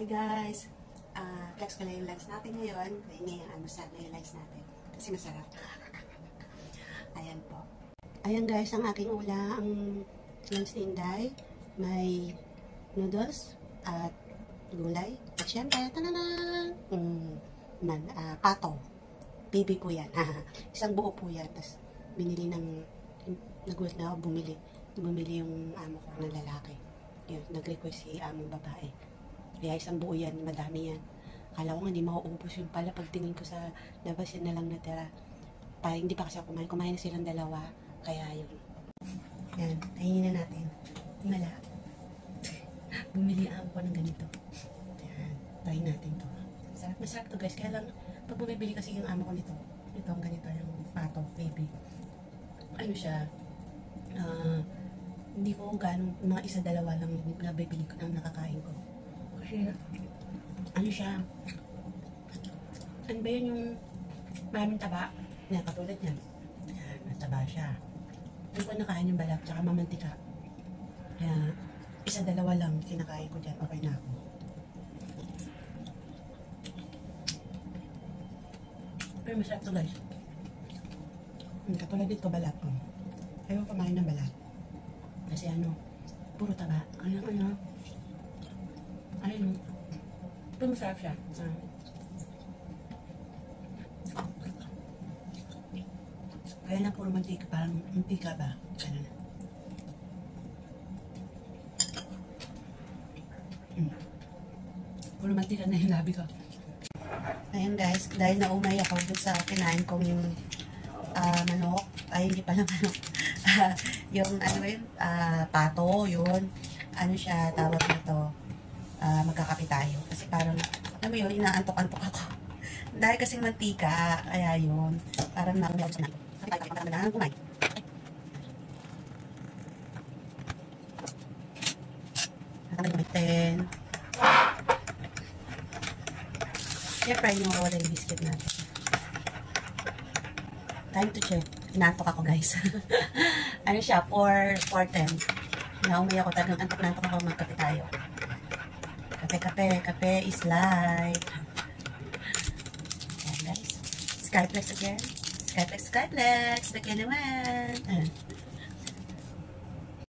Hi guys! Flex ko lang yung lunch natin ngayon. Kainin yung almusal na yung lunch natin. Kasi masarap. Ayan po. Ayan guys, ang aking ulam, ang lunch ni Inday. May noodles at gulay. At syempre, tananan! Pato. Baby po yan. Isang buo po yan. Tapos binili nagulat na ako bumili. Bumili yung amo ko ng lalaki. Yun, nag-request si among babae. Kaya isang buo yan, madami yan. Akala ko nga hindi mauubos yung pala. Pagtingin ko sa labas, yan na lang natira. Hindi pa kasi ako kumain. Kumain na silang dalawa. Kaya yun. Yan, kainin na natin. Mala. Bumili ang amo ko ng ganito. Yan, try natin to. Masarap to guys. Kaya lang, pag bumibili kasi yung amo ko nito, ito ang ganito, yung pato, baby. Ano siya, hindi ko ganong, mga isa-dalawa lang nabibili ko na nakakain ko. Kasi, ano siya, ano ba yun yung maraming taba? Yan, katulad yan. Yan, nataba siya. Hindi ko nakain yung balat, tsaka mamantika. Kaya, isa-dalawa lang kinakain ko dyan, okay na ako. Pero masarap to guys. Katulad dito balat ko. Ayaw kumain ng balat. Kasi ano, puro taba. Ayun. Pero masarap siya. Kaya na puro mantika, parang mantika ba? Ganun. Puro mantika na yung labi ko. Ayun guys, dahil naumay ako dun sa kinain kong yung manok. Ay, hindi pala manok. Yung ano yun, pato, yun. Ano siya, tawag na to, magkakape tayo. Kasi parang, alam mo yun, inaantok-antok ako. Dahil kasing mantika, kaya yun, parang naumay ako sa natin. Kape tayo, parang na kumain. Nakalimutin. Siyempre, yung wala yung biscuit natin. Time to check. Inaantok ako guys. Ano siya, 4:10. Naumay ako, talagang antok ako, magkape tayo. Kape is life. Ayan guys. Skyflex again. Skyflex. Lagyan naman.